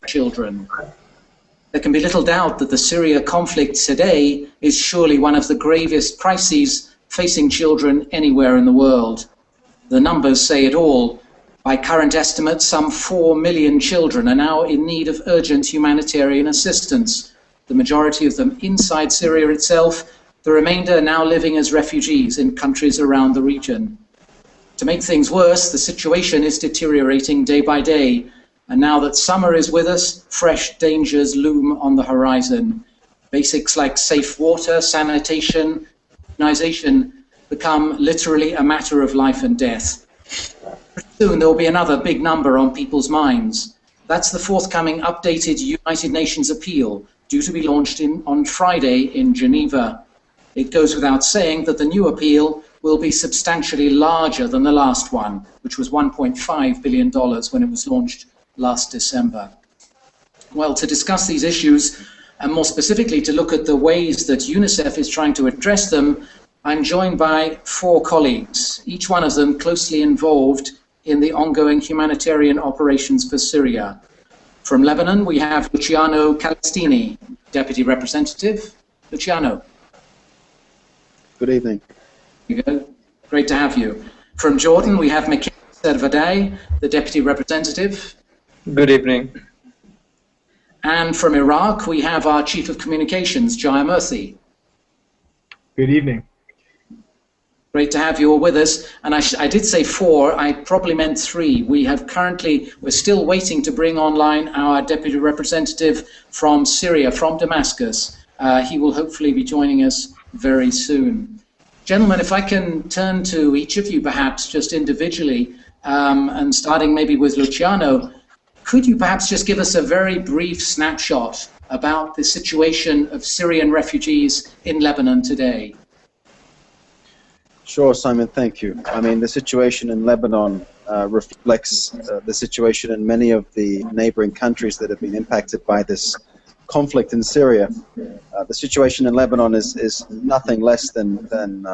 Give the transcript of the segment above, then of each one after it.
children. There can be little doubt that the Syria conflict today is surely one of the gravest crises facing children anywhere in the world. The numbers say it all. By current estimates, some 4 million children are now in need of urgent humanitarian assistance, the majority of them inside Syria itself, the remainder now living as refugees in countries around the region. To make things worse, the situation is deteriorating day by day, and now that summer is with us, fresh dangers loom on the horizon. Basics like safe water, sanitation, immunization become literally a matter of life and death. Soon there will be another big number on people's minds. That's the forthcoming updated United Nations appeal, due to be launched on Friday in Geneva. It goes without saying that the new appeal will be substantially larger than the last one, which was $1.5 billion when it was launched last December. Well, to discuss these issues, and more specifically to look at the ways that UNICEF is trying to address them, I'm joined by 4 colleagues, each one of them closely involved in the ongoing humanitarian operations for Syria. From Lebanon, we have Luciano Calestini, Deputy Representative. Luciano. Good evening. There you go. Great to have you. From Jordan, we have Mikhail Servadei, the Deputy Representative. Good evening. And from Iraq, we have our Chief of Communications, Jaya Murthy. Good evening. Great to have you all with us. And I did say 4, I probably meant 3. We're still waiting to bring online our Deputy Representative from Syria, from Damascus. He will hopefully be joining us very soon. Gentlemen, if I can turn to each of you perhaps just individually, and starting maybe with Luciano, could you perhaps just give us a very brief snapshot about the situation of Syrian refugees in Lebanon today? Sure, Simon, thank you. I mean, the situation in Lebanon reflects the situation in many of the neighboring countries that have been impacted by this conflict in Syria. The situation in Lebanon is nothing less than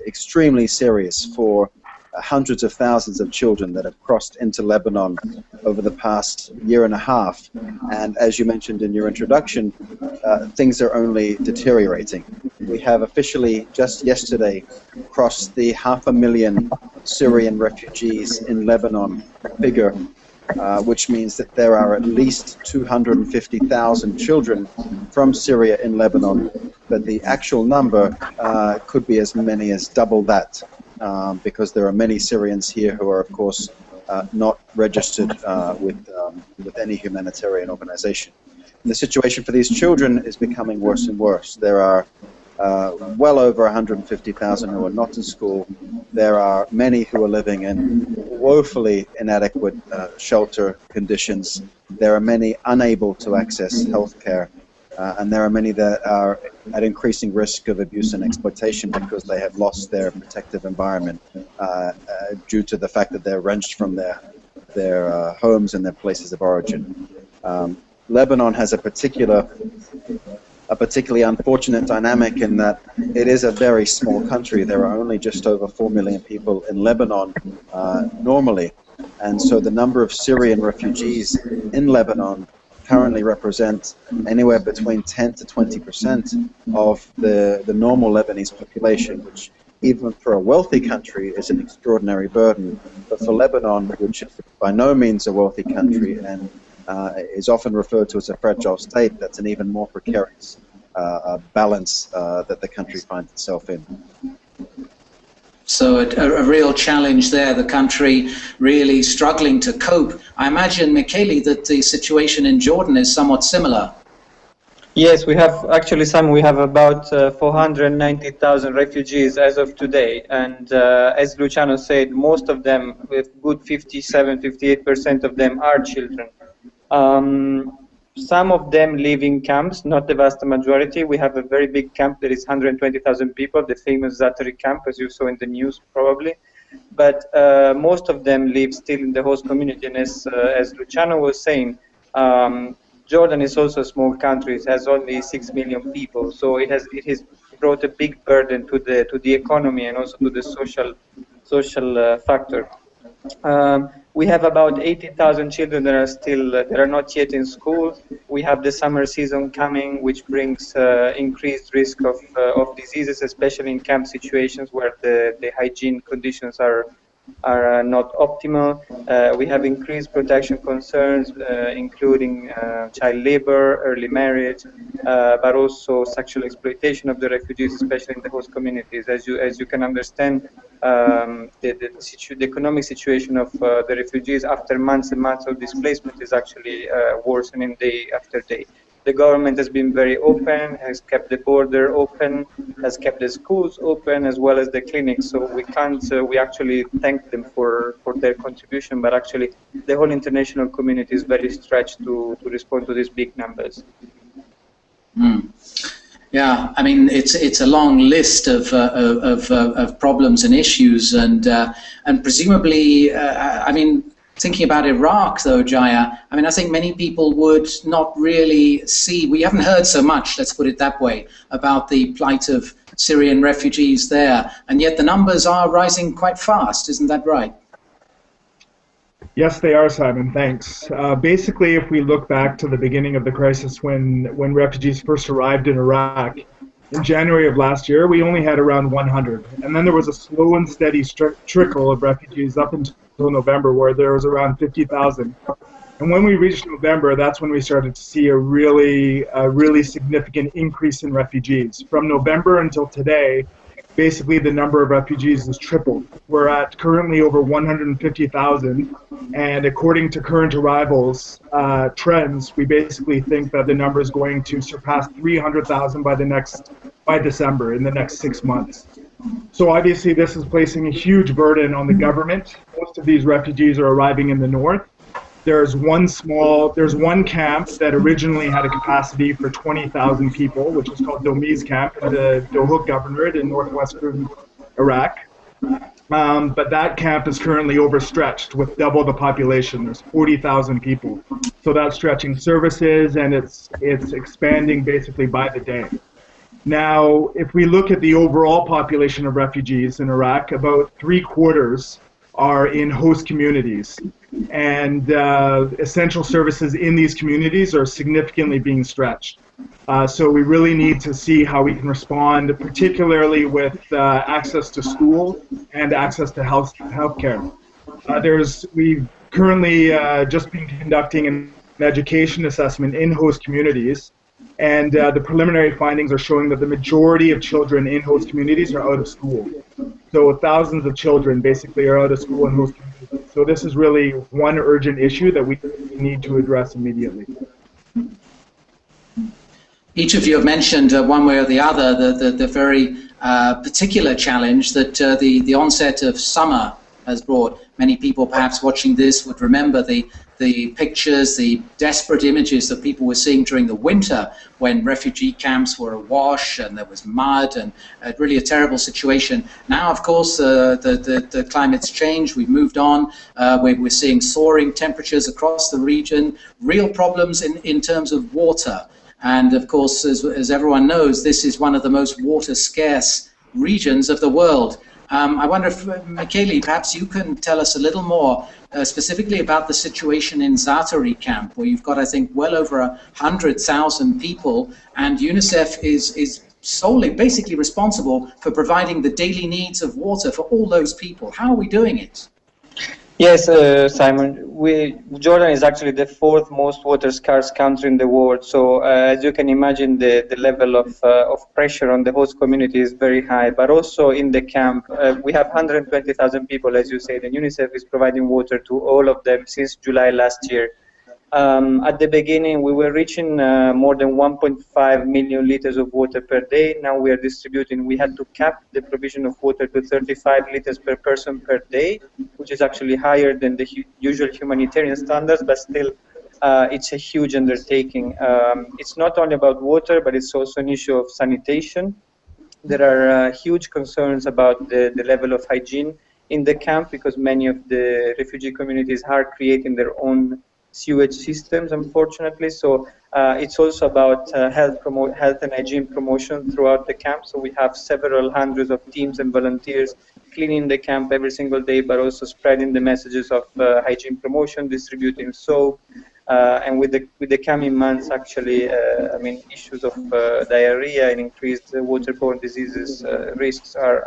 extremely serious for hundreds of thousands of children that have crossed into Lebanon over the past year and a half. And as you mentioned in your introduction, things are only deteriorating. We have officially just yesterday crossed the 500,000 Syrian refugees in Lebanon figure, which means that there are at least 250,000 children from Syria in Lebanon, but the actual number could be as many as double that. Because there are many Syrians here who are, of course, not registered with any humanitarian organization. And the situation for these children is becoming worse and worse. There are well over 150,000 who are not in school. There are many who are living in woefully inadequate shelter conditions. There are many unable to access health care. And there are many that are at increasing risk of abuse and exploitation because they have lost their protective environment due to the fact that they're wrenched from their homes and their places of origin. Lebanon has a particularly unfortunate dynamic in that it is a very small country. There are only just over 4 million people in Lebanon normally, and so the number of Syrian refugees in Lebanon currently represent anywhere between 10 to 20% of the normal Lebanese population, which even for a wealthy country is an extraordinary burden. But for Lebanon, which is by no means a wealthy country and is often referred to as a fragile state, that's an even more precarious balance that the country finds itself in. So a real challenge there, the country really struggling to cope. I imagine, Michele, that the situation in Jordan is somewhat similar. Yes, we have actually we have about 490,000 refugees as of today. And as Luciano said, most of them, with good 58% of them are children. Some of them live in camps, not the vast majority. We have a very big camp that is 120,000 people, the famous Zatari camp, as you saw in the news probably. But most of them live still in the host community. And as Luciano was saying, Jordan is also a small country. It has only 6 million people, so it has brought a big burden to the economy and also to the social factor. We have about 80,000 children that are still that are not yet in school. We have the summer season coming, which brings increased risk of diseases, especially in camp situations where the hygiene conditions are not optimal. We have increased protection concerns, including child labor, early marriage, but also sexual exploitation of the refugees, especially in the host communities. As you can understand, the economic situation of the refugees after months and months of displacement is actually worsening day after day. The government has been very open, has kept the border open, has kept the schools open, as well as the clinics. So we can't, we actually thank them for their contribution, but actually the whole international community is very stretched to respond to these big numbers. Mm. Yeah, I mean, it's a long list of problems and issues, and presumably, I mean, thinking about Iraq, though, Jaya, I mean, I think many people would not really see, we haven't heard so much, let's put it that way, about the plight of Syrian refugees there, and yet the numbers are rising quite fast, isn't that right? Yes, they are, Simon. Thanks. Basically, if we look back to the beginning of the crisis when refugees first arrived in Iraq, in January of last year, we only had around 100. And then there was a slow and steady trickle of refugees up until November, where there was around 50,000. And when we reached November, that's when we started to see a really significant increase in refugees. From November until today, basically the number of refugees has tripled. We're at currently over 150,000, and according to current arrivals trends, we basically think that the number is going to surpass 300,000 by December, in the next 6 months. So obviously this is placing a huge burden on the government. Most of these refugees are arriving in the north. There's one camp that originally had a capacity for 20,000 people, which is called Domiz Camp in the Dohuk Governorate in northwestern Iraq. But that camp is currently overstretched with double the population. There's 40,000 people. So that's stretching services, and it's expanding basically by the day. Now, if we look at the overall population of refugees in Iraq, about 3/4 are in host communities, and essential services in these communities are significantly being stretched. So we really need to see how we can respond, particularly with access to school and access to healthcare. We've currently just been conducting an education assessment in host communities, and the preliminary findings are showing that the majority of children in host communities are out of school. So thousands of children basically are out of school in host communities. So this is really one urgent issue that we need to address immediately. Each of you have mentioned one way or the other the very particular challenge that the onset of summer has brought. Many people perhaps watching this would remember the pictures, the desperate images that people were seeing during the winter when refugee camps were awash and there was mud and really a terrible situation. Now, of course, the climate's changed. We've moved on. We're seeing soaring temperatures across the region, real problems in terms of water. And, of course, as everyone knows, this is one of the most water-scarce regions of the world. I wonder if, Michele, perhaps you can tell us a little more specifically about the situation in Zaatari camp, where you've got, I think, well over 100,000 people, and UNICEF is solely, basically responsible for providing the daily needs of water for all those people. How are we doing it? Yes, Simon, Jordan is actually the fourth most water-scarce country in the world. So as you can imagine, the level of pressure on the host community is very high. But also in the camp, we have 120,000 people, as you said, and UNICEF is providing water to all of them since July last year. At the beginning, we were reaching more than 1.5 million liters of water per day. Now we are distributing, we had to cap the provision of water to 35 liters per person per day, which is actually higher than the usual humanitarian standards, but still it's a huge undertaking. It's not only about water, but it's also an issue of sanitation. There are huge concerns about the level of hygiene in the camp because many of the refugee communities are creating their own sewage systems, unfortunately. So it's also about health and hygiene promotion throughout the camp. So we have several hundreds of teams and volunteers cleaning the camp every single day, but also spreading the messages of hygiene promotion, distributing soap, and with the coming months, actually, I mean, issues of diarrhea and increased waterborne diseases risks are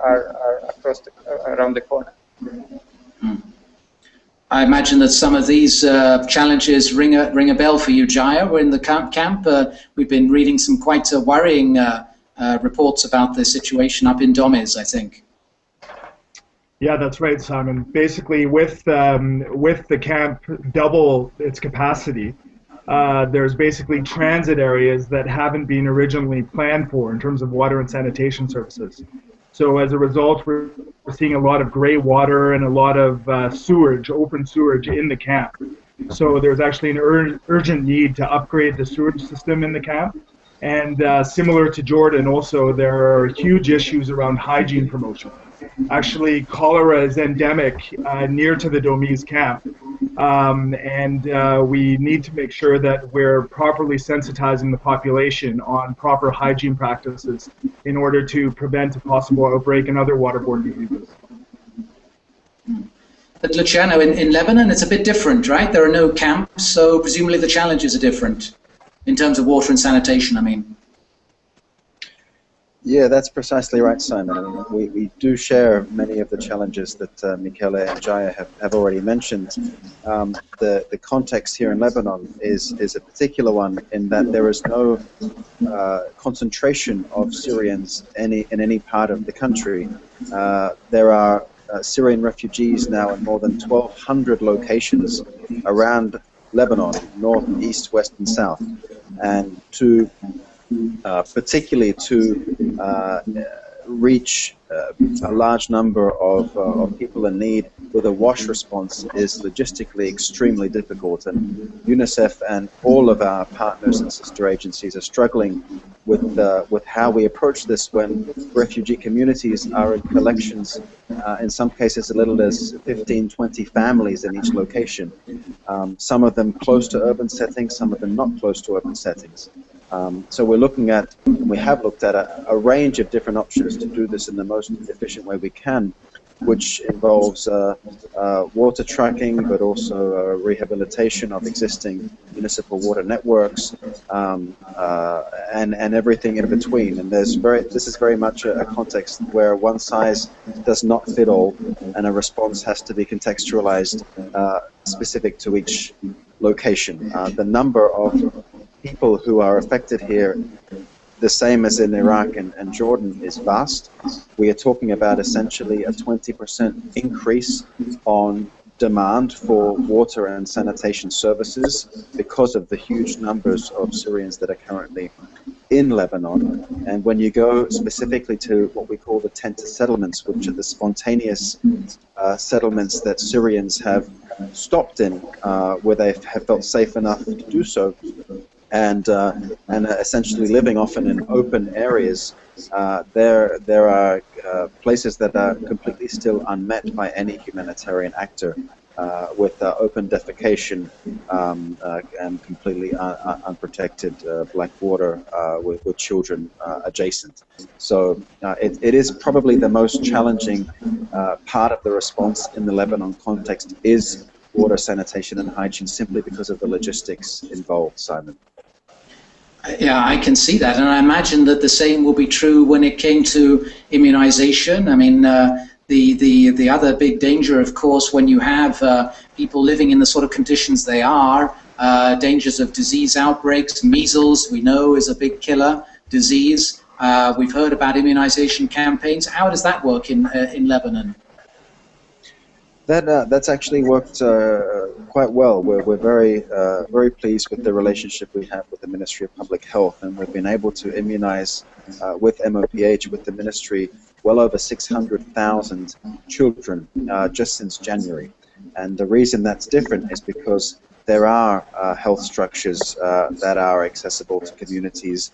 around the corner. I imagine that some of these challenges ring a bell for you, Jaya. We're in the camp. We've been reading some quite worrying reports about the situation up in Domes, I think. Yeah, that's right, Simon. Basically, with the camp double its capacity, there's basically transit areas that haven't been originally planned for in terms of water and sanitation services. So as a result, we're seeing a lot of gray water and a lot of sewage, open sewage in the camp. So there's actually an urgent need to upgrade the sewage system in the camp. And similar to Jordan also, there are huge issues around hygiene promotion. Actually, cholera is endemic near to the Domes camp. We need to make sure that we're properly sensitizing the population on proper hygiene practices in order to prevent a possible outbreak in other waterborne diseases. But Luciano, in Lebanon, it's a bit different, right? There are no camps, so presumably the challenges are different in terms of water and sanitation, I mean. Yeah, that's precisely right, Simon. I mean, we do share many of the challenges that Michele and Jaya have already mentioned. The context here in Lebanon is a particular one in that there is no concentration of Syrians in any part of the country. There are Syrian refugees now in more than 1,200 locations around Lebanon, north, east, west, and south. And particularly to reach a large number of people in need with a WASH response is logistically extremely difficult, and UNICEF and all of our partners and sister agencies are struggling with how we approach this when refugee communities are in collections, in some cases as little as 15, 20 families in each location, some of them close to urban settings, some of them not close to urban settings. So we have looked at a range of different options to do this in the most efficient way we can, which involves water tracking, but also rehabilitation of existing municipal water networks, and everything in between. And this is very much a context where one size does not fit all, and a response has to be contextualized specific to each location. The number of people who are affected here, the same as in Iraq and Jordan, is vast. We are talking about essentially a 20% increase on demand for water and sanitation services because of the huge numbers of Syrians that are currently in Lebanon. And when you go specifically to what we call the tent settlements, which are the spontaneous settlements that Syrians have stopped in, where they have felt safe enough to do so, and essentially living often in open areas, there are places that are completely still unmet by any humanitarian actor, with open defecation and completely unprotected black water with children adjacent. So it is probably the most challenging part of the response in the Lebanon context is water, sanitation, and hygiene, simply because of the logistics involved, Simon. Yeah, I can see that, and I imagine that the same will be true when it came to immunization. I mean, the other big danger, of course, when you have people living in the sort of conditions they are, dangers of disease outbreaks. Measles, we know, is a big killer disease. We've heard about immunization campaigns. How does that work in Lebanon? That's actually worked quite well. We're very pleased with the relationship we have with the Ministry of Public Health, and we've been able to immunize with MOPH, with the ministry, well over 600,000 children just since January. And the reason that's different is because there are health structures that are accessible to communities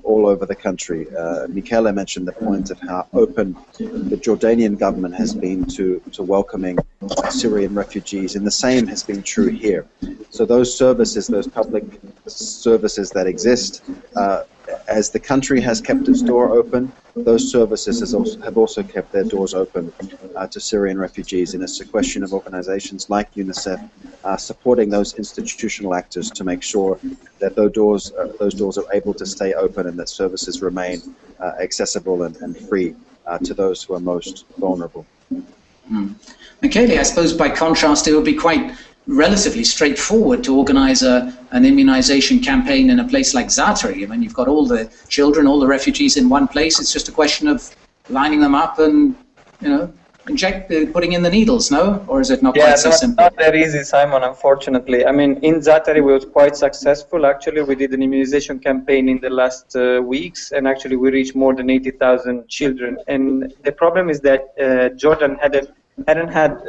all over the country. Michele mentioned the point of how open the Jordanian government has been to welcoming Syrian refugees, and the same has been true here. So those services, those public services that exist, as the country has kept its door open, those services have also kept their doors open to Syrian refugees. And it's a question of organizations like UNICEF supporting those institutional actors to make sure that those doors are able to stay open and that services remain accessible and free to those who are most vulnerable. Michele, I suppose by contrast it would be quite relatively straightforward to organize an immunization campaign in a place like Zaatari. I mean, you've got all the children, all the refugees in one place. It's just a question of lining them up and, you know, putting in the needles, no? Or is it not quite so simple? Not that easy, Simon, unfortunately. I mean, in Zaatari we were quite successful. Actually, we did an immunization campaign in the last weeks, and actually we reached more than 80,000 children. And the problem is that Jordan hadn't had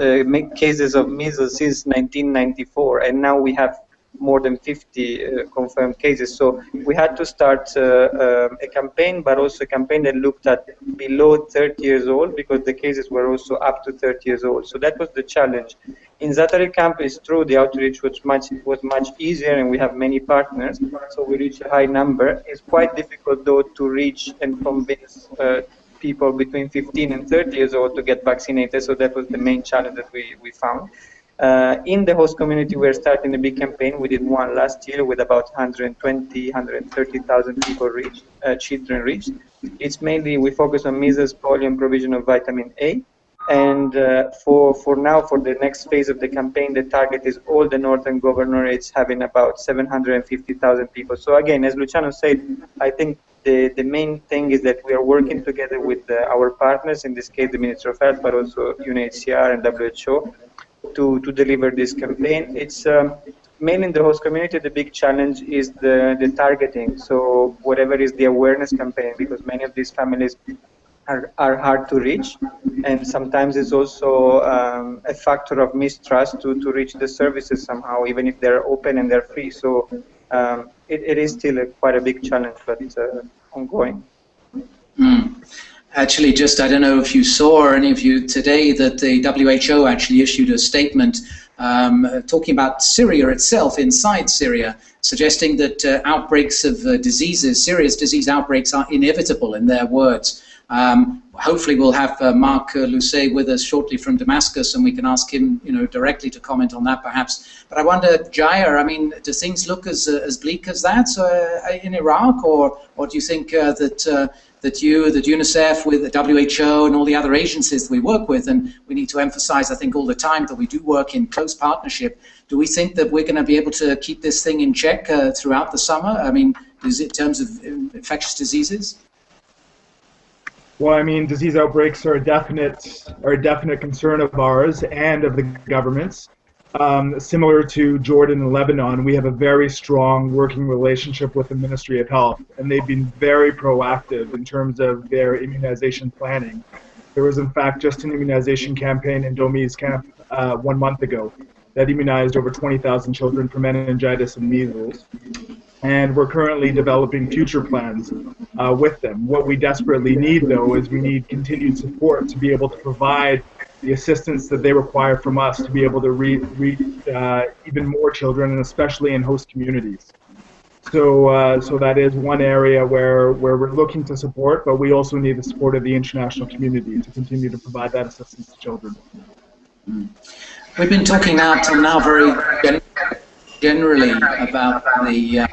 cases of measles since 1994, and now we have more than 50 confirmed cases. So we had to start a campaign, but also a campaign that looked at below 30 years old, because the cases were also up to 30 years old. So that was the challenge. In Zaatari camp, it's true, the outreach was much easier, and we have many partners, so we reached a high number. It's quite difficult, though, to reach and convince people between 15 and 30 years old to get vaccinated, so that was the main challenge that we found. In the host community, we're starting a big campaign. We did one last year with about 130,000 people reached, children reached. It's mainly, we focus on measles, polio, and provision of vitamin A. And for now, for the next phase of the campaign, the target is all the northern governorates, having about 750,000 people. So again, as Luciano said, I think the main thing is that we are working together with our partners, in this case the Ministry of Health, but also UNHCR and WHO, to deliver this campaign. It's mainly in the host community. The big challenge is the targeting. So whatever is the awareness campaign, because many of these families are hard to reach, and sometimes it's also a factor of mistrust to reach the services somehow, even if they're open and they're free. So it is still quite a big challenge, but ongoing. Actually, just, I don't know if you saw, or any of you today, that the WHO actually issued a statement talking about Syria itself, inside Syria, suggesting that outbreaks of diseases, serious disease outbreaks, are inevitable, in their words. Hopefully we'll have Mark Lucet with us shortly from Damascus, and we can ask him, you know, directly to comment on that perhaps. But I wonder, Jaya, I mean, do things look as bleak as that in Iraq, or do you think that UNICEF, with the WHO and all the other agencies that we work with, and we need to emphasize, I think, all the time that we do work in close partnership, do we think that we're going to be able to keep this thing in check throughout the summer? I mean, is it in terms of infectious diseases? Well, I mean, disease outbreaks are a definite concern of ours and of the governments. Similar to Jordan and Lebanon, we have a very strong working relationship with the Ministry of Health, and they've been very proactive in terms of their immunization planning. There was, in fact, just an immunization campaign in Domi's camp 1 month ago that immunized over 20,000 children for meningitis and measles. And we're currently developing future plans with them. What we desperately need, though, is we need continued support to be able to provide the assistance that they require from us to be able to reach even more children, and especially in host communities. So that is one area where we're looking to support, but we also need the support of the international community to continue to provide that assistance to children. We've been talking now very generally about the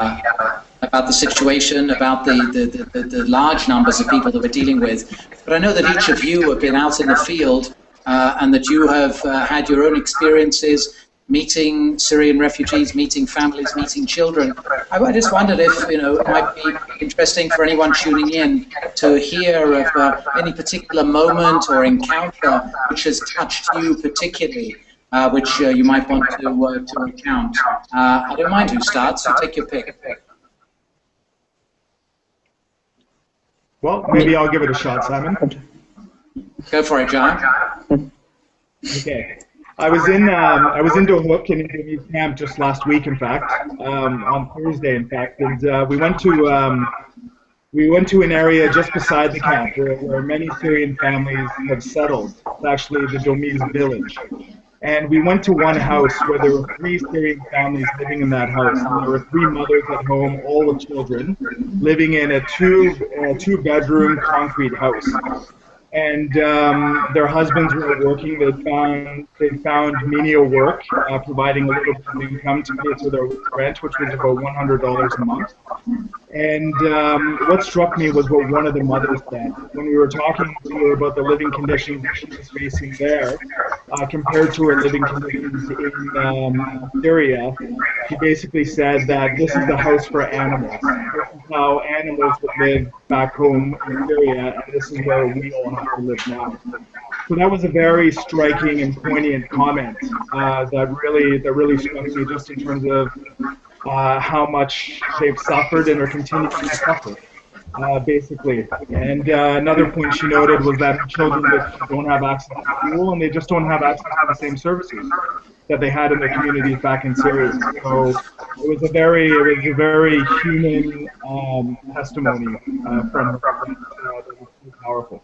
situation, about the large numbers of people that we're dealing with. But I know that each of you have been out in the field and that you have had your own experiences meeting Syrian refugees, meeting families, meeting children. I just wondered if, you know, it might be interesting for anyone tuning in to hear of any particular moment or encounter which has touched you particularly, which you might want to recount. I don't mind who starts, so take your pick. Well, maybe I'll give it a shot, Simon. Go for it, John. Okay. I was in Dohuk in Domi's camp just last week, in fact, on Thursday, in fact, and we went to an area just beside the camp where many Syrian families have settled. It's actually the Domi's village. And we went to one house where there were 3 Syrian families living in that house. And there were 3 mothers at home, all the children, living in a two-bedroom concrete house. And their husbands were working. They found menial work, providing a little bit of income to pay for their rent, which was about $100 a month. And what struck me was what one of the mothers said. When we were talking to her about the living conditions that she was facing there, compared to her living conditions in Syria, she basically said that this is the house for animals. This is how animals would live back home in Syria, and this is where we all have to live now. So that was a very striking and poignant comment that really struck me, just in terms of how much they've suffered and are continuing to suffer, basically. And another point she noted was that children just don't have access to school, and they just don't have access to the same services that they had in their communities back in Syria. So it was a very human testimony from her that was powerful.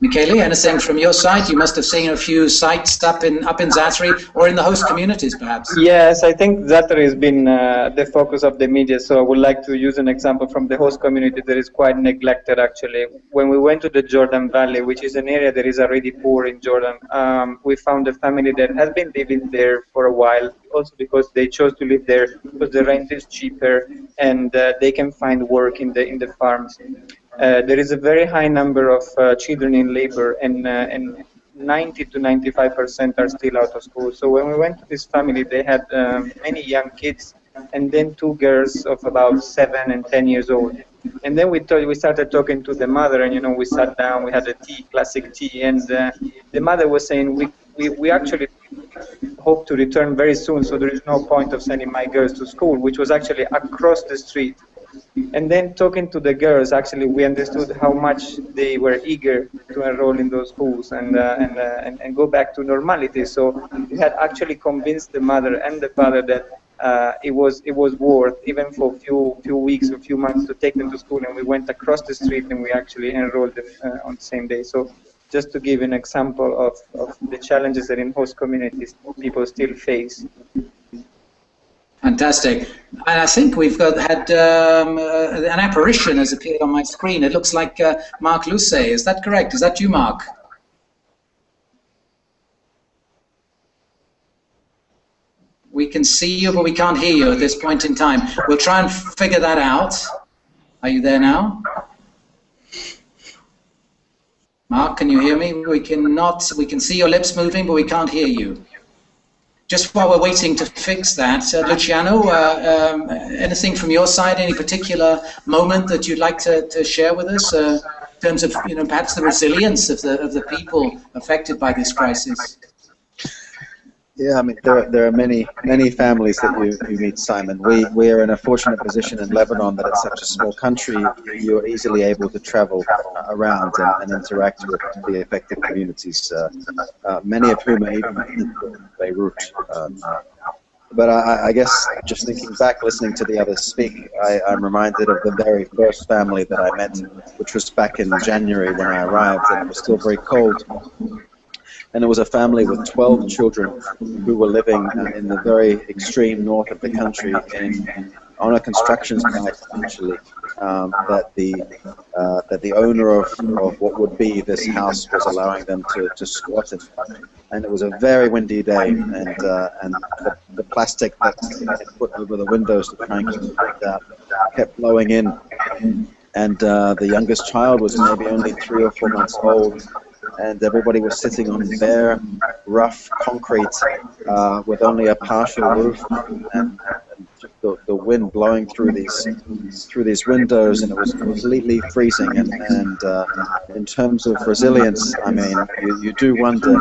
Michele, anything from your side? You must have seen a few sites up in Zaatari or in the host communities, perhaps. Yes, I think Zaatari has been the focus of the media, so I would like to use an example from the host community that is quite neglected, actually. When we went to the Jordan Valley, which is an area that is already poor in Jordan, we found a family that has been living there for a while, also because they chose to live there because the rent is cheaper and they can find work in the farms. There is a very high number of children in labor, and 90 to 95% are still out of school. So when we went to this family, they had many young kids, and then 2 girls of about 7 and 10 years old. And then we started talking to the mother, and we sat down, we had a tea, classic tea, and the mother was saying, we actually hope to return very soon, so there is no point of sending my girls to school, which was actually across the street. And then talking to the girls, actually, we understood how much they were eager to enroll in those schools and go back to normality. So we had actually convinced the mother and the father that it was worth, even for a few weeks or few months, to take them to school. And we went across the street and we actually enrolled them on the same day. So just to give an example of the challenges that in host communities people still face. Fantastic. And I think we've had an apparition has appeared on my screen. It looks like Mark Luce. Is that correct? Is that you, Mark? We can see you, but we can't hear you at this point in time. We'll try and figure that out. Are you there now? Mark, can you hear me? We can see your lips moving, but we can't hear you. Just while we're waiting to fix that, Luciano, anything from your side, any particular moment that you'd like to share with us in terms of, perhaps the resilience of the people affected by this crisis? Yeah, I mean, there are many families that you meet, Simon. We are in a fortunate position in Lebanon that it's such a small country, you're easily able to travel around and interact with the affected communities, many of whom are even in Beirut. But I guess just thinking back, listening to the others speak, I'm reminded of the very first family that I met, which was back in January when I arrived, and it was still very cold. And it was a family with 12 children who were living in the very extreme north of the country on a construction site, essentially, that the owner of what would be this house was allowing them to squat in. And it was a very windy day, and the plastic that they put over the windows to try and keep it out kept blowing in. And the youngest child was maybe only 3 or 4 months old. And everybody was sitting on bare, rough concrete with only a partial roof, and the wind blowing through these windows, and it was completely freezing. And in terms of resilience, I mean, you do wonder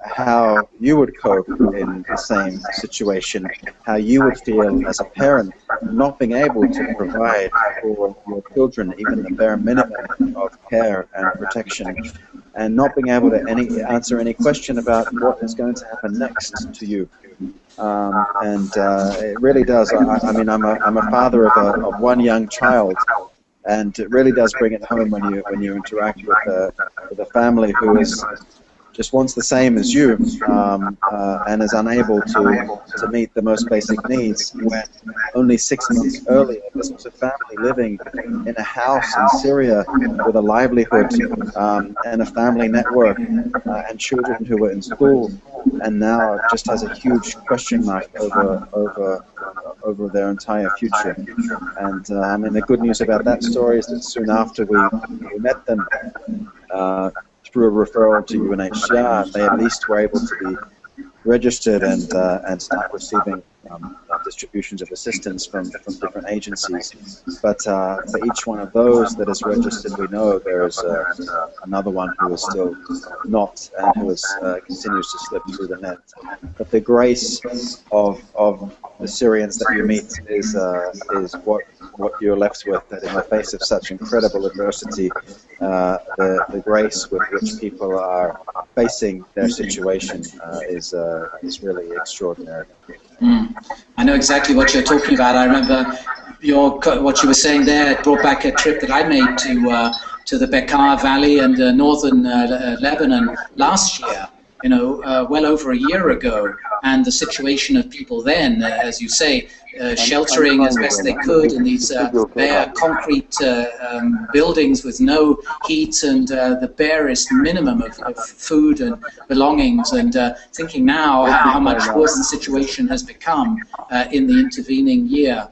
how you would cope in the same situation, how you would feel as a parent not being able to provide for your children even the bare minimum of care and protection, and not being able to answer any question about what is going to happen next to you. It really does. I mean, I'm a father of one young child, and it really does bring it home when you interact with a family who is just wants the same as you, and is unable to meet the most basic needs. When only 6 months earlier, this was a family living in a house in Syria with a livelihood and a family network and children who were in school, and now just has a huge question mark over their entire future. And I mean, the good news about that story is that soon after we met them, through a referral to UNHCR, they at least were able to be registered and start receiving distributions of assistance from different agencies. But for each one of those that is registered, we know there is another one who is still not, and who is, continues to slip through the net. But the grace of the Syrians that you meet is what you're left with, that in the face of such incredible adversity, the grace with which people are facing their situation is really extraordinary. I know exactly what you're talking about. I remember what you were saying there. It brought back a trip that I made to the Bekaa Valley and northern Lebanon last year. You know, well over a year ago, and the situation of people then, as you say, sheltering as best they could in these bare concrete buildings with no heat and the barest minimum of food and belongings, and thinking now how much worse the situation has become in the intervening year.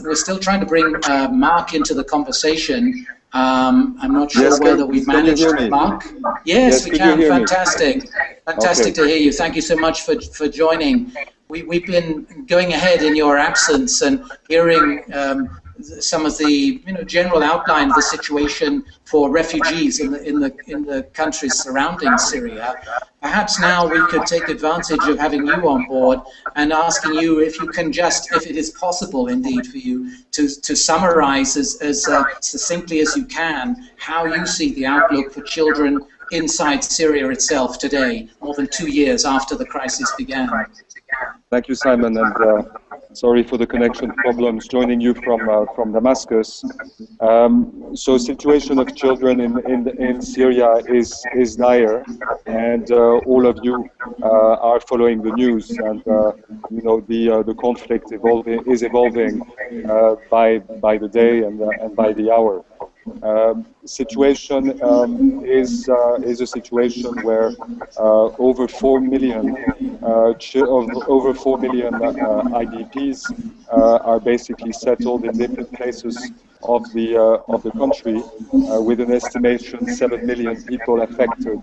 We're still trying to bring Mark into the conversation. I'm not sure whether we've managed to, Mark. Yes, we can. Fantastic. Fantastic to hear you. Thank you so much for joining. We've been going ahead in your absence and hearing some of the general outline of the situation for refugees in the countries surrounding Syria. Perhaps now we could take advantage of having you on board and asking you if you can just, if it is possible indeed for you to summarize as succinctly as you can how you see the outlook for children inside Syria itself today, more than 2 years after the crisis began. Thank you, Simon, and sorry for the connection problems joining you from Damascus. So situation of children in Syria is dire, and all of you are following the news, and the conflict is evolving by the day and by the hour. Situation is a situation where over 4 million IDPs are basically settled in different places of the country, with an estimation 7 million people affected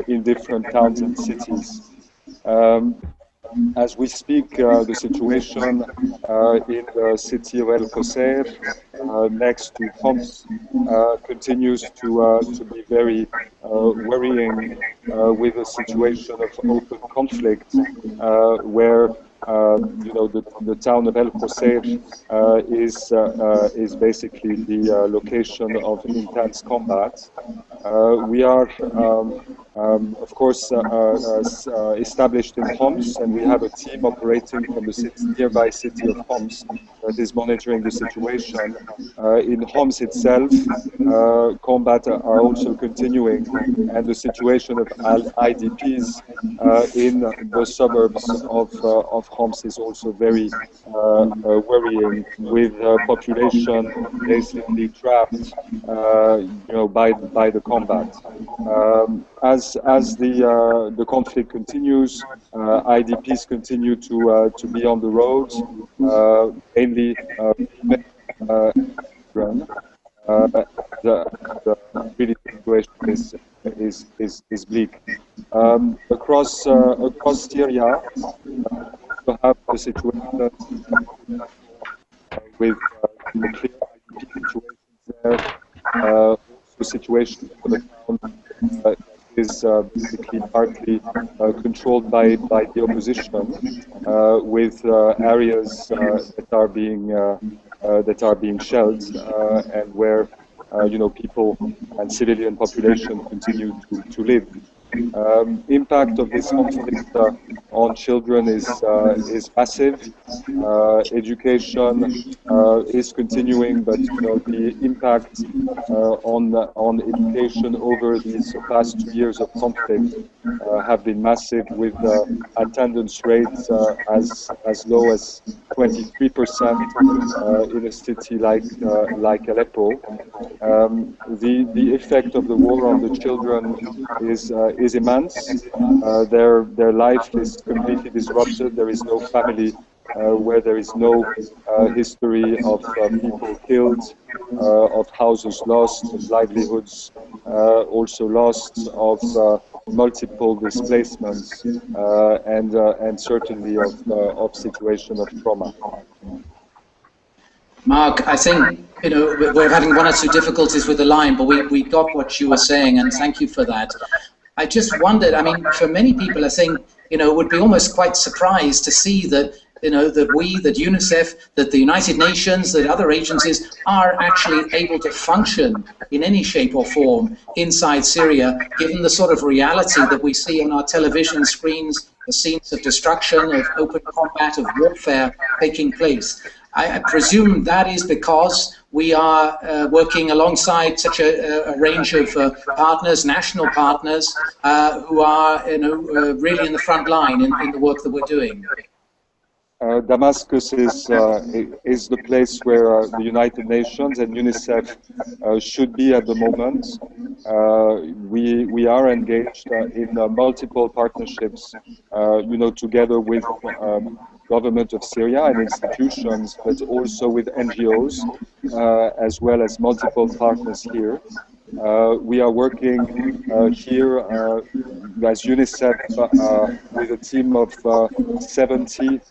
in different towns and cities. As we speak, the situation in the city of El Qusayr, next to Homs, continues to be very worrying, with a situation of open conflict, where the town of El Qusayr is basically the location of intense combat. We are, of course, established in Homs, and we have a team operating from the nearby city of Homs that is monitoring the situation. In Homs itself, combat are also continuing, and the situation of IDPs in the suburbs of Homs is also very worrying, with population basically trapped, by the combat. As the conflict continues, IDPs continue to be on the roads, mainly the really situation is bleak. Across Syria, we have the situation with the clear IDP situations there. The situation for the town is basically partly controlled by the opposition, with areas that are being shelled, and where people and civilian population continue to live. Impact of this conflict on children is massive. Education is continuing, but the impact on education over these past 2 years of conflict have been massive, with attendance rates as low as 23% in a city like Aleppo. The effect of the war on the children is immense. Their life is completely disrupted. There is no family where there is no history of people killed, of houses lost, of livelihoods also lost, of multiple displacements, and certainly of situation of trauma. Mark, I think we're having one or two difficulties with the line, but we got what you were saying, and thank you for that. I just wondered, I mean, for many people, I think would be almost quite surprised to see that that UNICEF, that the United Nations, that other agencies are actually able to function in any shape or form inside Syria, given the sort of reality that we see on our television screens, the scenes of destruction, of open combat, of warfare taking place. I presume that is because we are working alongside such a range of partners, national partners, who are really in the front line in the work that we're doing. Damascus is the place where the United Nations and UNICEF should be at the moment. We are engaged in multiple partnerships, together with government of Syria and institutions, but also with NGOs, as well as multiple partners here. We are working here as UNICEF with a team of 70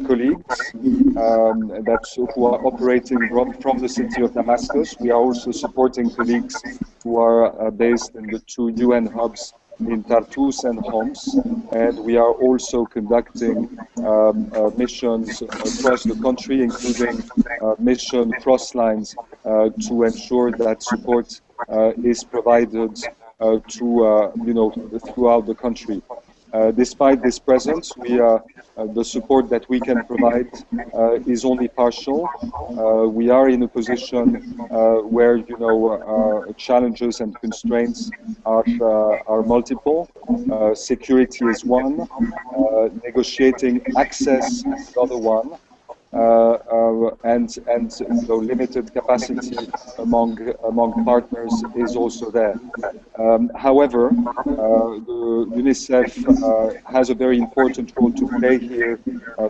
colleagues who are operating from the city of Damascus. We are also supporting colleagues who are based in the 2 UN hubs in Tartus and Homs, and we are also conducting missions across the country, including mission cross lines to ensure that support is provided throughout the country. Despite this presence, the support that we can provide is only partial. We are in a position where challenges and constraints are multiple. Security is one. Negotiating access is the other one. And limited capacity among partners is also there. However, the UNICEF has a very important role to play here,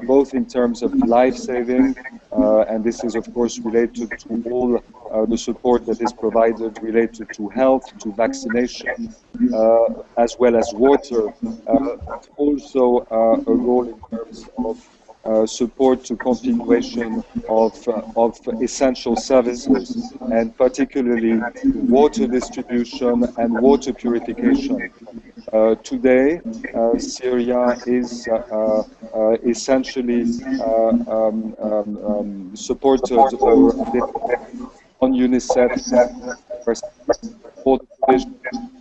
both in terms of life-saving, and this is of course related to all the support that is provided related to health, to vaccination, as well as water, but also a role in terms of support to continuation of essential services, and particularly water distribution and water purification. Today, Syria is essentially supported on UNICEF for the provision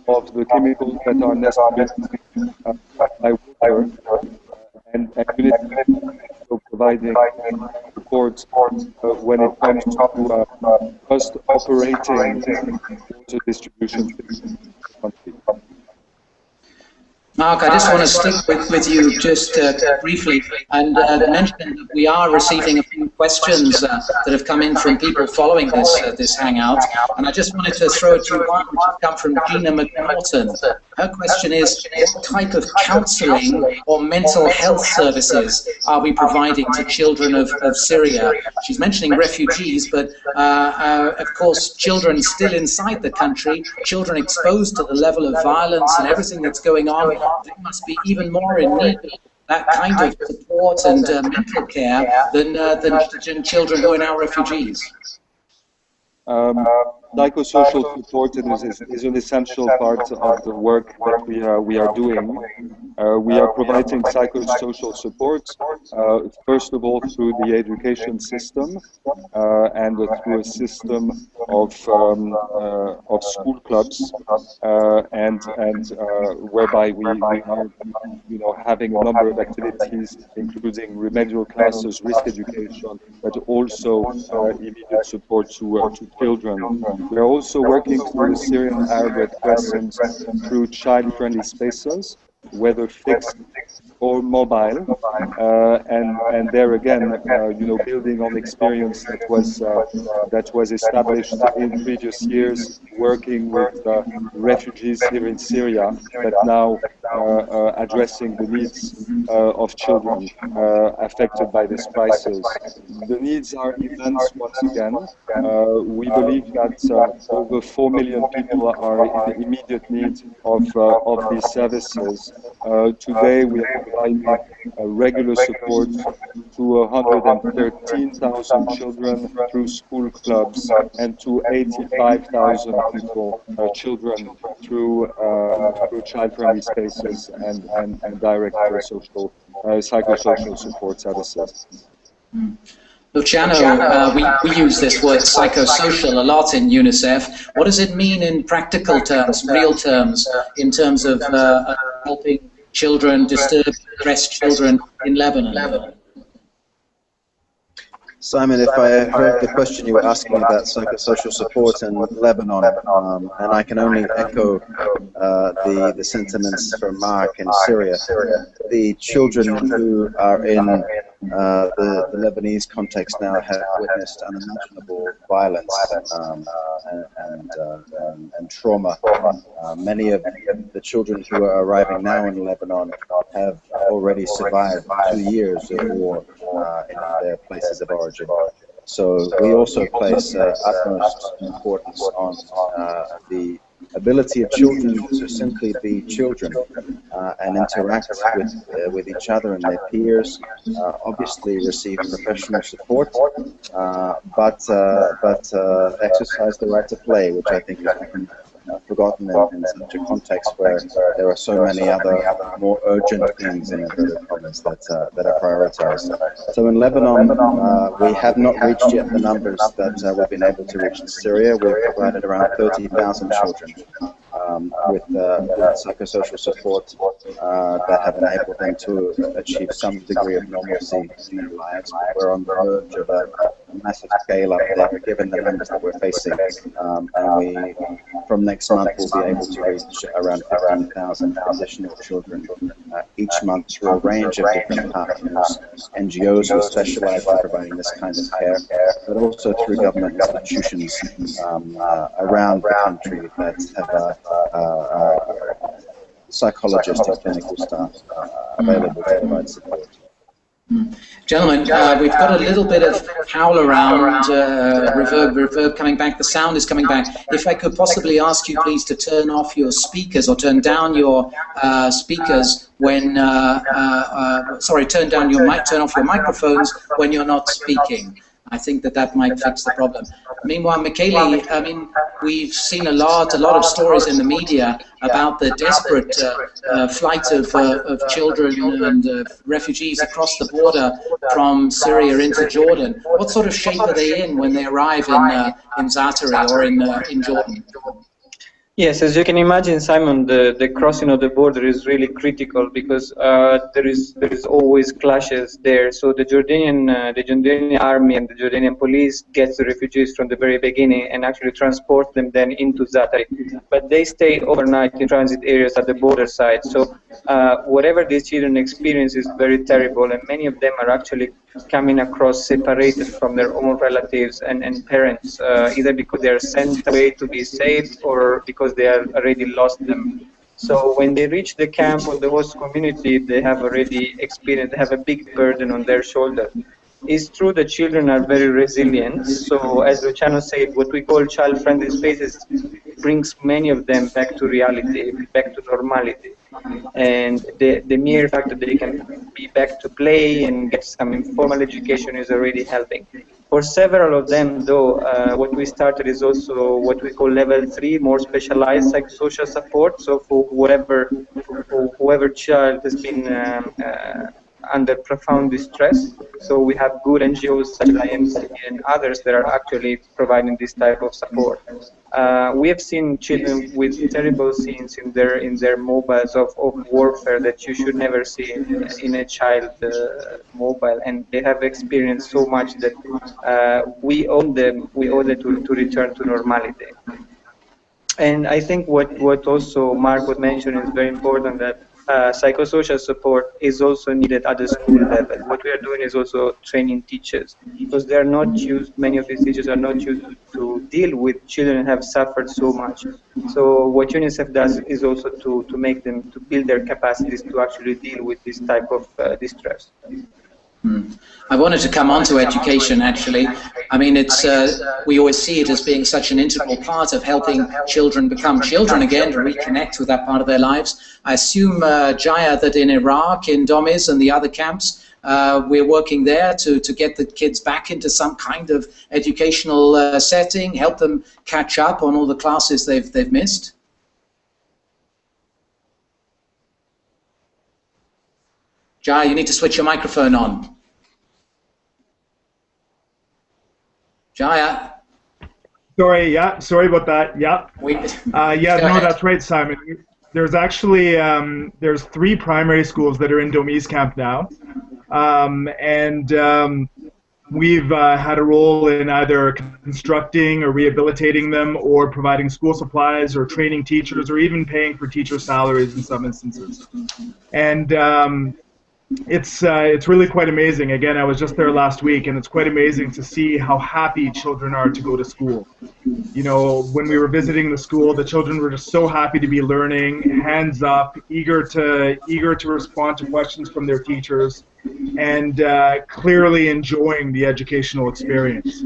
of the chemicals that are necessary by water, and UNICEF providing support when it comes to first operating water distribution country. Mark, I just want to stick with you just briefly and mention that we are receiving a few questions that have come in from people following this Hangout, and I just wanted to throw at you one which has come from Gina McNaughton. Her question is, what type of counselling or mental health services are we providing to children of Syria? She's mentioning refugees, but of course children still inside the country, children exposed to the level of violence and everything that's going on. They must be even more in need of that kind of support and mental care than children who are now refugees. Psychosocial support is an essential part of the work that we are doing. We are providing psychosocial support, first of all through the education system and through a system of school clubs, and whereby we are having a number of activities, including remedial classes, risk education, but also immediate support to children. We are also working through the Syrian Arab Red Crescent through child-friendly spaces, whether fixed or mobile, and there again, building on experience that was established in previous years, working with refugees here in Syria, but now addressing the needs of children affected by this crisis. The needs are immense once again. We believe that over 4 million people are in the immediate need of these services. Today we are providing regular support to 113,000 children through school clubs and to 85,000 people, children, through child-friendly spaces and direct psychosocial support services. Luciano, we use this word psychosocial a lot in UNICEF. What does it mean in practical terms, real terms, in terms of helping children, disturbed, stressed children in Lebanon? Simon, if I heard the question, you were asking about psychosocial support in Lebanon, and I can only echo the sentiments from Mark in Syria. The children who are in the Lebanese context now have witnessed unimaginable violence and trauma. Many of the children who are arriving now in Lebanon have already survived 2 years of war in their places of origin. So we also place utmost importance on the ability of children to simply be children and interact with each other and their peers, obviously receive professional support, but exercise the right to play, which I think is often forgotten in such a context where there are so many other more urgent things in inverted commas that are prioritized. So in Lebanon, we have not reached yet the numbers that we've been able to reach in Syria. We've provided around 30,000 children with psychosocial support that have enabled them to achieve some degree of normalcy in their lives. We're on the verge of a massive scale up there, given the numbers that we're facing, and we, from next month, will be able to reach around 15,000 additional children each month through a range of different partners, NGOs who specialize in providing this kind of care, but also through government institutions around the country that have psychologists and clinical staff available to provide support. Gentlemen, we've got a little bit of howl around, reverb coming back, the sound is coming back. If I could possibly ask you please to turn off your speakers or turn down your speakers when, turn off your microphones when you're not speaking. I think that might fix the problem. Meanwhile, Michele, I mean, we've seen a lot of stories in the media about the desperate flight of children and refugees across the border from Syria into Jordan. What sort of shape are they in when they arrive in Zaatari or in Jordan? Yes, as you can imagine, Simon, the crossing of the border is really critical because there is always clashes there. So the Jordanian army and the Jordanian police gets the refugees from the very beginning and actually transport them then into Zaatari. But they stay overnight in transit areas at the border side. So whatever these children experience is very terrible, and many of them are actually coming across separated from their own relatives and parents, either because they are sent away to be saved or because they have already lost them. So when they reach the camp or the host community, they have already experienced, they have a big burden on their shoulders. It's true that children are very resilient. So as Luciano said, what we call child-friendly spaces brings many of them back to reality, back to normality. And the mere fact that they can be back to play and get some informal education is already helping. For several of them, though, what we started is also what we call level 3, more specialized psychosocial support. So for whoever child has been under profound distress. So we have good NGOs such as IMC and others that are actually providing this type of support. We have seen children with terrible scenes in their mobiles of warfare that you should never see in a child mobile, and they have experienced so much that we owe them to return to normality. And I think what also Mark was mentioning is very important, that psychosocial support is also needed at the school level. What we are doing is also training teachers, because they are not used, many of these teachers are not used to deal with children who have suffered so much. So what UNICEF does is also to make them, to build their capacities to actually deal with this type of distress. I wanted to come on to education, actually. I mean, it's we always see it as being such an integral part of helping children become children again, to reconnect with that part of their lives. I assume, Jaya, that in Iraq, in Domiz and the other camps, we're working there to get the kids back into some kind of educational setting, help them catch up on all the classes they've missed. Jaya, you need to switch your microphone on. Jaya. Sorry, yeah, sorry about that. Yeah. Yeah, no, that's right, Simon. There's actually there's 3 primary schools that are in Domiz camp now, we've had a role in either constructing or rehabilitating them, or providing school supplies, or training teachers, or even paying for teacher salaries in some instances. And it's really quite amazing. Again, I was just there last week, and it's quite amazing to see how happy children are to go to school. You know, when we were visiting the school, the children were just so happy to be learning, hands up, eager to respond to questions from their teachers, and clearly enjoying the educational experience.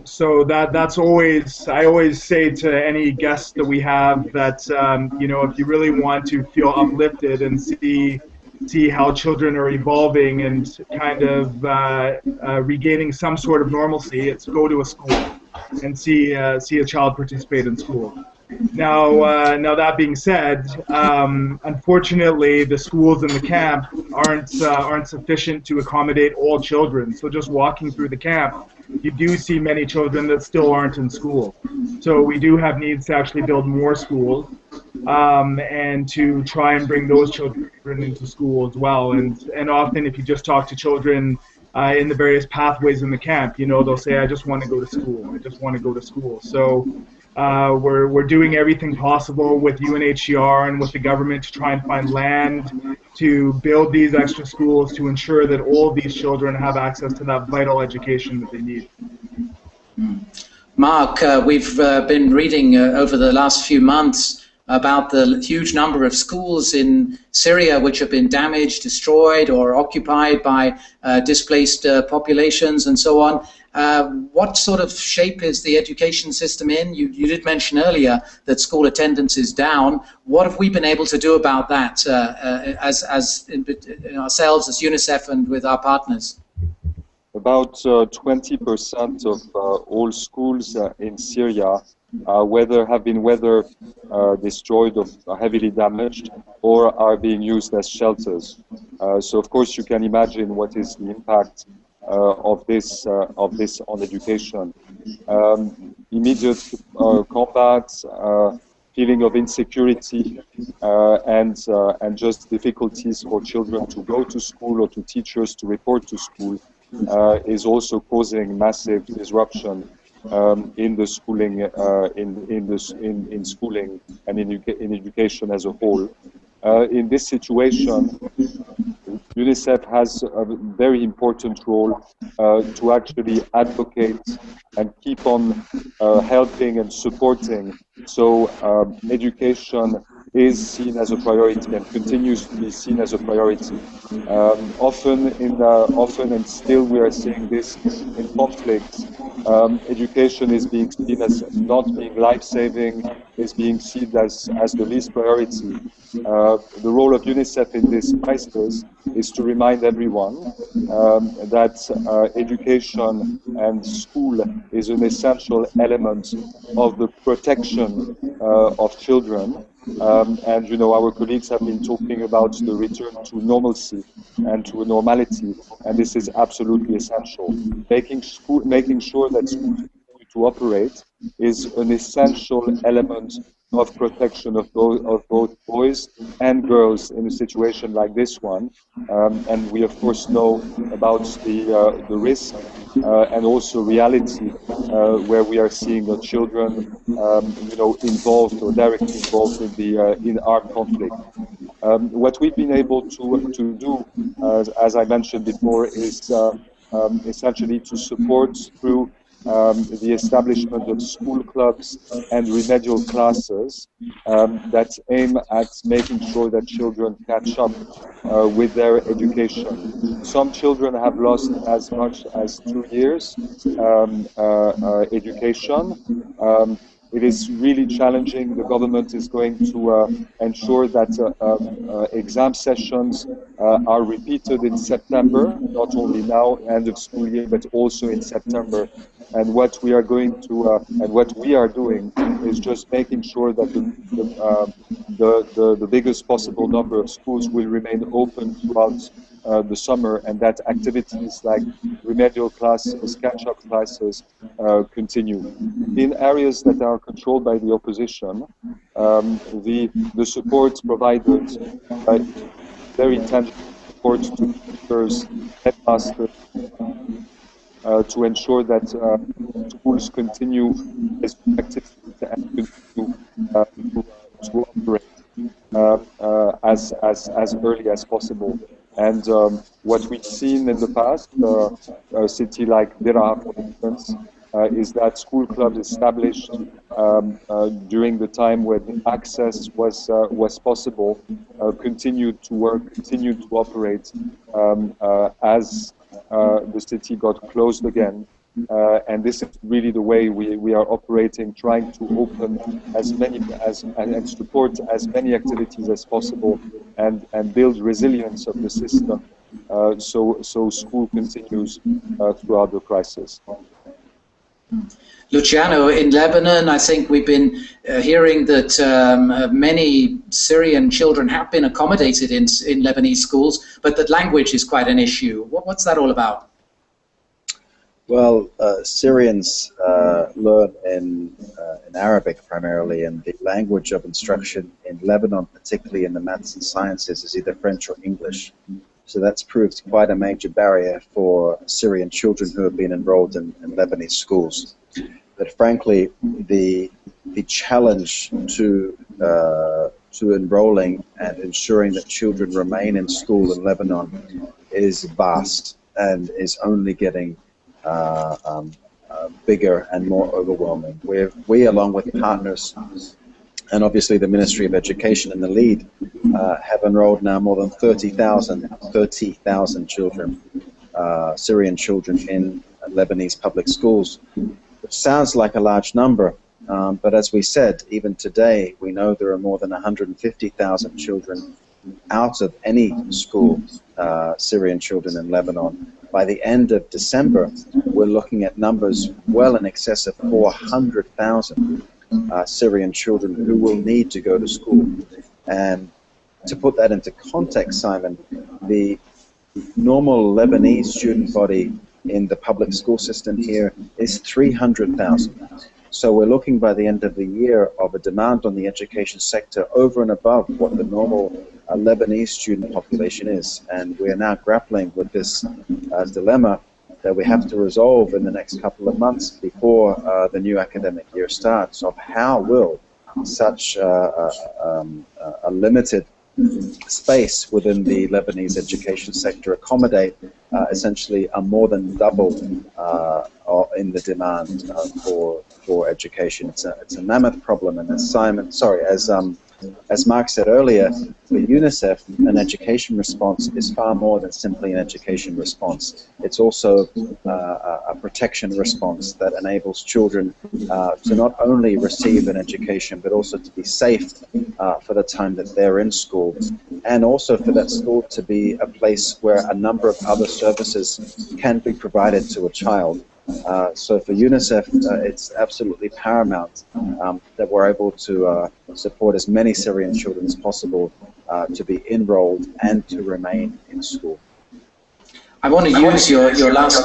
So that's always, I always say to any guests that we have that, you know, if you really want to feel uplifted and see how children are evolving and kind of regaining some sort of normalcy, it's go to a school and see a child participate in school. Now, that being said, unfortunately, the schools in the camp aren't sufficient to accommodate all children. So just walking through the camp, you do see many children that still aren't in school. So we do have needs to actually build more schools, and to try and bring those children into school as well. And often, if you just talk to children in the various pathways in the camp, you know, they'll say, I just want to go to school. I just want to go to school. So we're doing everything possible with UNHCR and with the government to try and find land to build these extra schools to ensure that all of these children have access to that vital education that they need. Mark, we've been reading over the last few months about the huge number of schools in Syria which have been damaged, destroyed, or occupied by displaced populations and so on. What sort of shape is the education system in? You did mention earlier that school attendance is down. What have we been able to do about that as ourselves, as UNICEF, and with our partners? About 20% of all schools in Syria have been destroyed or heavily damaged, or are being used as shelters. So of course you can imagine what is the impact of this on education. Immediate combat, feeling of insecurity, and just difficulties for children to go to school or to teachers to report to school is also causing massive disruption in the schooling, in schooling and in education as a whole. In this situation, UNICEF has a very important role to actually advocate and keep on helping and supporting. So education is seen as a priority and continues to be seen as a priority. Often and still we are seeing this in conflicts. education is being seen as not being life-saving, is being seen as the least priority. The role of UNICEF in this crisis is to remind everyone that education and school is an essential element of the protection of children. And you know, our colleagues have been talking about the return to normalcy and to a normality, and this is absolutely essential. Making sure that schools continue to operate is an essential element of protection of both boys and girls in a situation like this one. And we of course know about the risk and also reality where we are seeing the children, you know, involved or directly involved in armed conflict. What we've been able to do, as I mentioned before, is essentially to support through the establishment of school clubs and remedial classes that aim at making sure that children catch up with their education. Some children have lost as much as 2 years education. It is really challenging. The government is going to ensure that exam sessions are repeated in September, not only now, end of school year, but also in September. And what we are going to, and what we are doing, is just making sure that the biggest possible number of schools will remain open throughout the summer, and that activities like remedial classes, catch-up classes continue. In areas that are controlled by the opposition, the support provided, very tangible support to teachers, headmasters, to ensure that schools continue as active and continue to operate as early as possible. And what we've seen in the past, a city like Dira, for instance, is that school clubs established during the time when access was possible continued to work, continued to operate as the city got closed again. And this is really the way we are operating, trying to open as many and support as many activities as possible, and build resilience of the system, so school continues throughout the crisis. Luciano, in Lebanon, I think we've been hearing that many Syrian children have been accommodated in Lebanese schools, but that language is quite an issue. What's that all about? Well, Syrians learn in Arabic primarily, and the language of instruction in Lebanon, particularly in the maths and sciences, is either French or English. So that's proved quite a major barrier for Syrian children who have been enrolled in Lebanese schools. But frankly, the challenge to enrolling and ensuring that children remain in school in Lebanon is vast and is only getting bigger and more overwhelming. We, along with partners, and obviously the Ministry of Education and the lead, have enrolled now more than 30,000 children, Syrian children, in Lebanese public schools, which sounds like a large number, but as we said, even today, we know there are more than 150,000 children out of any school, Syrian children in Lebanon. By the end of December, we're looking at numbers well in excess of 400,000 Syrian children who will need to go to school. And to put that into context, Simon, the normal Lebanese student body in the public school system here is 300,000. So we're looking by the end of the year of a demand on the education sector over and above what the normal Lebanese student population is. And we are now grappling with this dilemma that we have to resolve in the next couple of months before the new academic year starts, of how will such a limited space within the Lebanese education sector accommodate essentially a more than double in the demand for education. It's a mammoth problem, and as as Mark said earlier, for UNICEF, an education response is far more than simply an education response. It's also a protection response that enables children to not only receive an education, but also to be safe for the time that they're in school, and also for that school to be a place where a number of other services can be provided to a child. So for UNICEF, it's absolutely paramount that we're able to support as many Syrian children as possible to be enrolled and to remain in school. I want to use your last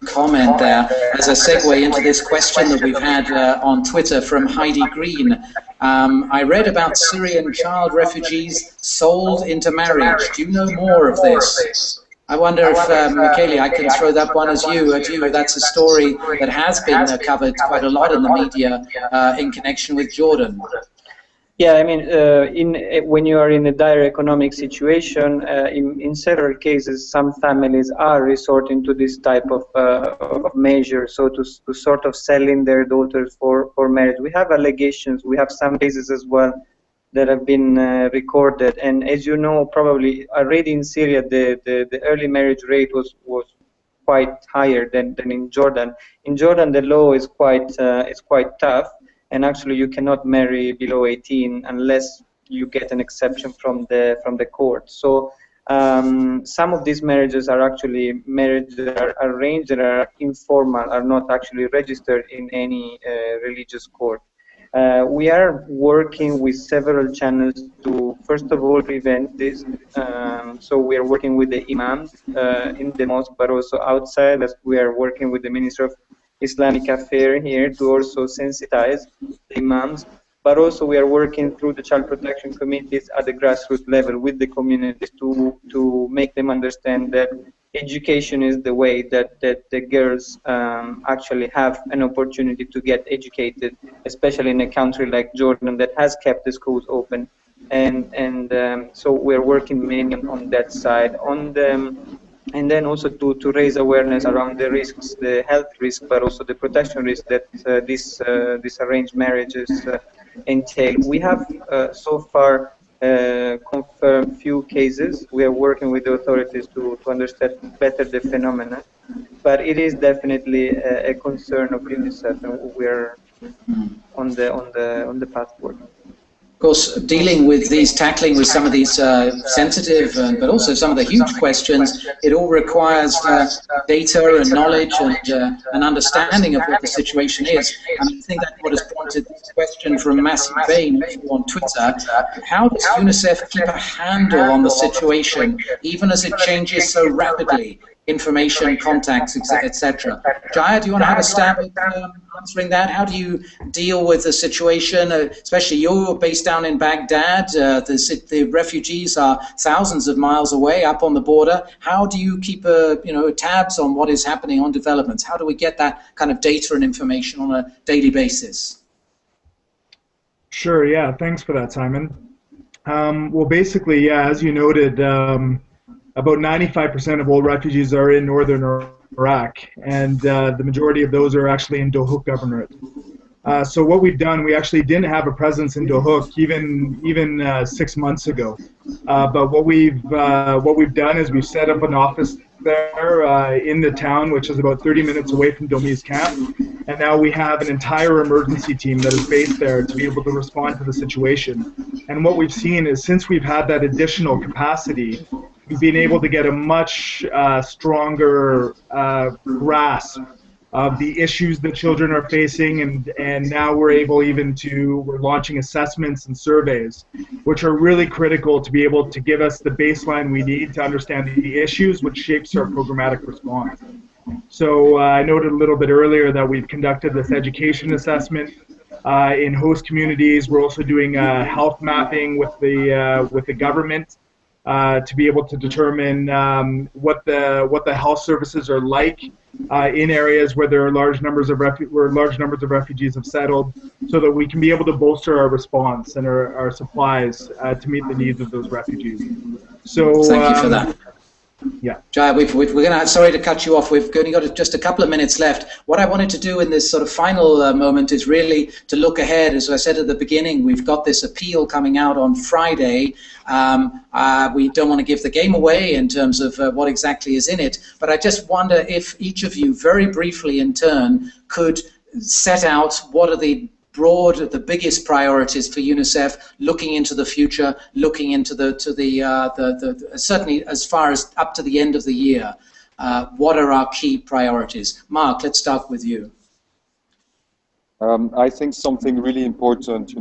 comment there as a segue into this question that we've had on Twitter from Heidi Green. I read about Syrian child refugees sold into marriage. Do you know more of this? I wonder if, Michele, I can throw that one as you. That's a story that has been covered quite a lot in the media in connection with Jordan. Yeah, I mean, when you are in a dire economic situation, in several cases, some families are resorting to this type of measure, so to sort of selling their daughters for marriage. We have allegations, we have some cases as well that have been recorded, and as you know, probably already in Syria, the early marriage rate was quite higher than in Jordan. In Jordan, the law is quite tough. And actually, you cannot marry below 18 unless you get an exception from the court. So some of these marriages are actually marriages that are arranged, that are informal, are not actually registered in any religious court. We are working with several channels to, first of all, prevent this. So we are working with the imams in the mosque, but also outside, as we are working with the Minister of Islamic Affairs here to also sensitize the imams, but also we are working through the child protection committees at the grassroots level with the communities to make them understand that education is the way that the girls actually have an opportunity to get educated, especially in a country like Jordan that has kept the schools open, and so we're working mainly on that side. And then also to raise awareness around the risks, the health risk, but also the protection risk that these arranged marriages entail. We have so far confirmed few cases. We are working with the authorities to understand better the phenomena, but it is definitely a concern of UNICEF, and we are on the path forward. Of course, tackling with some of these sensitive, but also some of the huge questions, it all requires data and knowledge and an understanding of what the situation is. And I think that's what has prompted this question from Massive Vein on Twitter. How does UNICEF keep a handle on the situation, even as it changes so rapidly? Information, contacts, etc. Jaya, do you want to have a stab at answering that? How do you deal with the situation, especially you're based down in Baghdad, the refugees are thousands of miles away up on the border. How do you keep tabs on what is happening on developments? How do we get that kind of data and information on a daily basis? Sure, yeah, thanks for that, Simon. Well, basically, yeah, as you noted, about 95% of all refugees are in northern Iraq, and the majority of those are actually in Dohuk Governorate. So what we've done, we actually didn't have a presence in Dohuk even 6 months ago. But what we've done is we've set up an office there in the town, which is about 30 minutes away from Domi's camp, and now we have an entire emergency team that is based there to be able to respond to the situation. And what we've seen is, since we've had that additional capacity, we've been able to get a much stronger grasp of the issues that children are facing, and now we're launching assessments and surveys, which are really critical to be able to give us the baseline we need to understand the issues, which shapes our programmatic response. So I noted a little bit earlier that we've conducted this education assessment in host communities. We're also doing health mapping with the government to be able to determine what the health services are like in areas where there are large numbers of refugees have settled, so that we can be able to bolster our response and our supplies to meet the needs of those refugees. So thank you for that. Yeah. Jaya, we're going to, sorry to cut you off, we've only got just a couple of minutes left. What I wanted to do in this sort of final moment is really to look ahead. As I said at the beginning, we've got this appeal coming out on Friday. We don't want to give the game away in terms of what exactly is in it, but I just wonder if each of you, very briefly in turn, could set out what are the biggest priorities for UNICEF, looking into the future, looking into certainly as far as up to the end of the year. What are our key priorities? Mark, let's start with you. I think something really important,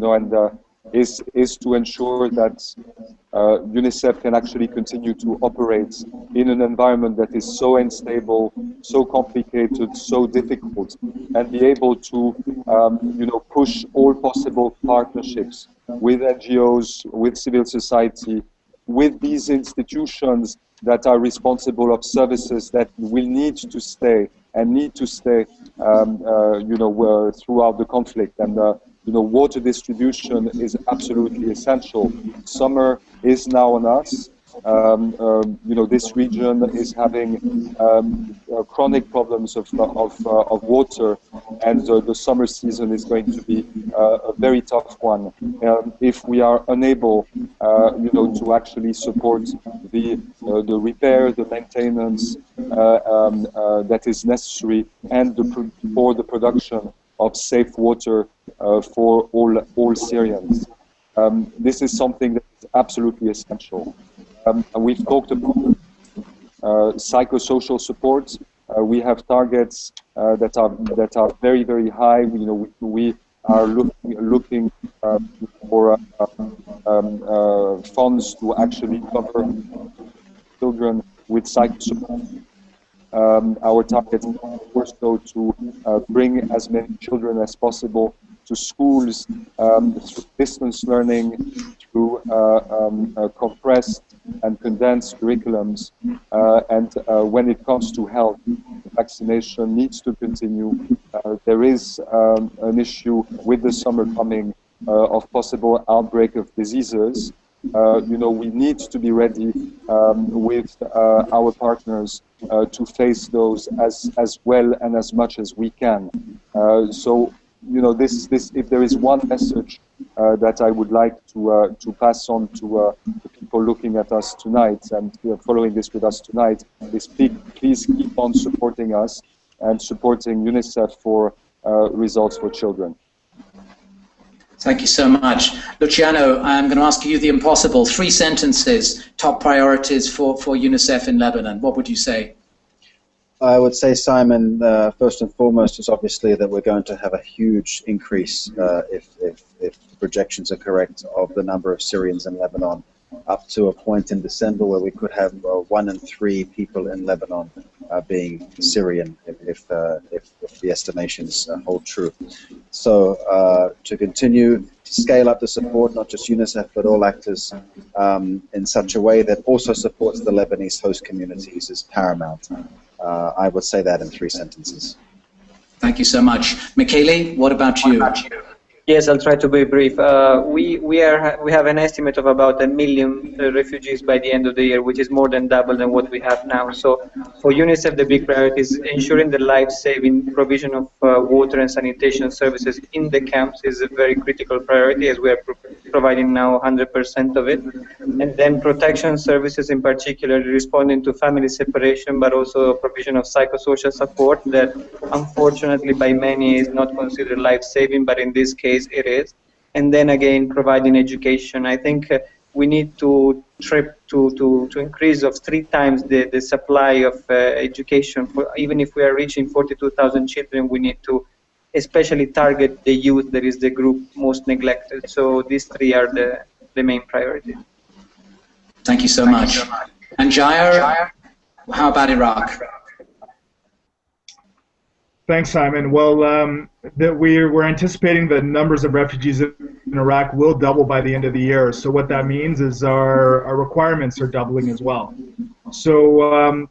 is to ensure that UNICEF can actually continue to operate in an environment that is so unstable, so complicated, so difficult, and be able to, push all possible partnerships with NGOs, with civil society, with these institutions that are responsible of services that will need to stay throughout the conflict. And water distribution is absolutely essential. Summer is now on us. This region is having chronic problems of water, and the summer season is going to be a very tough one. If we are unable, to actually support the repair, the maintenance that is necessary, and for the production of safe water for all Syrians. This is something that is absolutely essential. We've talked about psychosocial support. We have targets that are very, very high. We are looking for funds to actually cover children with psychosupport. Our target is also to bring as many children as possible to schools through distance learning, through compressed and condensed curriculums. And when it comes to health, vaccination needs to continue. There is an issue with the summer coming of possible outbreak of diseases. We need to be ready with our partners to face those as well and as much as we can. If there is one message that I would like to pass on to the people looking at us tonight and following this with us tonight, is please keep on supporting us and supporting UNICEF for results for children. Thank you so much. Luciano, I'm going to ask you the impossible. 3 sentences, top priorities for UNICEF in Lebanon. What would you say? I would say, Simon, first and foremost is obviously that we're going to have a huge increase, if projections are correct, of the number of Syrians in Lebanon, up to a point in December where we could have 1 in 3 people in Lebanon being Syrian, if the estimations hold true. So to continue to scale up the support, not just UNICEF, but all actors, in such a way that also supports the Lebanese host communities is paramount. I would say that in 3 sentences. Thank you so much. Michele, what about you? Yes, I'll try to be brief. We have an estimate of about 1 million refugees by the end of the year, which is more than double than what we have now. So for UNICEF, the big priority is ensuring the life-saving provision of water and sanitation services in the camps is a very critical priority, as we are providing now 100% of it. And then protection services, in particular, responding to family separation, but also provision of psychosocial support that unfortunately by many is not considered life-saving, but in this case it is. And then again, providing education. I think we need to increase of 3 times the supply of education. Even if we are reaching 42,000 children, we need to especially target the youth, that is the group most neglected. So these 3 are the main priorities. Thank you so much. And Jair, how about Iraq? Thanks, Simon. Well, we're anticipating the numbers of refugees in Iraq will double by the end of the year. So what that means is our requirements are doubling as well. So,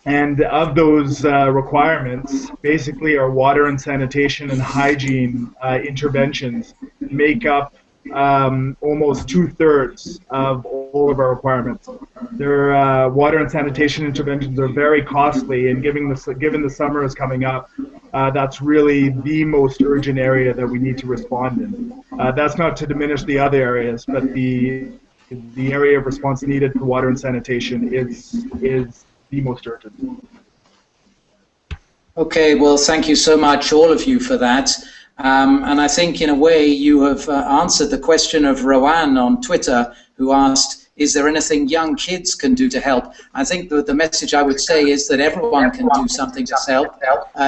and of those requirements, basically our water and sanitation and hygiene interventions make up almost 2/3 of all of our requirements. Their water and sanitation interventions are very costly, and given the summer is coming up, that's really the most urgent area that we need to respond in. That's not to diminish the other areas, but the area of response needed for water and sanitation is the most urgent. Okay, well, thank you so much, all of you, for that. And I think, in a way, you have answered the question of Rowan on Twitter, who asked, is there anything young kids can do to help? I think that the message I would say is that everyone can do something to help,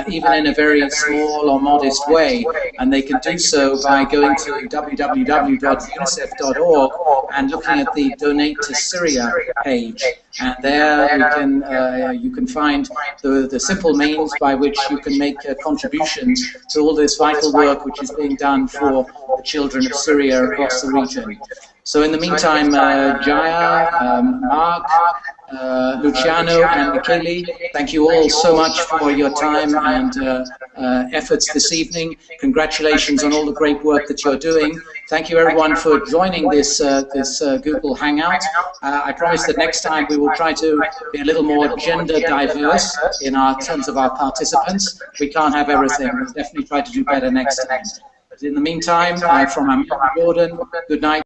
even in a very small or modest way. And they can do so by going to www.unicef.org and looking at the Donate to Syria page. And there you can find the simple means by which you can make contributions to all this vital work which is being done for the children of Syria across the region. So in the meantime, Jaya, Mark, Luciano and Michele, thank you all so much for your time and efforts this evening. Congratulations on all the great work that you're doing. Thank you everyone for joining this Google Hangout. I promise that next time we will try to be a little more gender diverse in terms of our participants. We can't have everything. We'll definitely try to do better next time. But in the meantime, from Jordan, good night.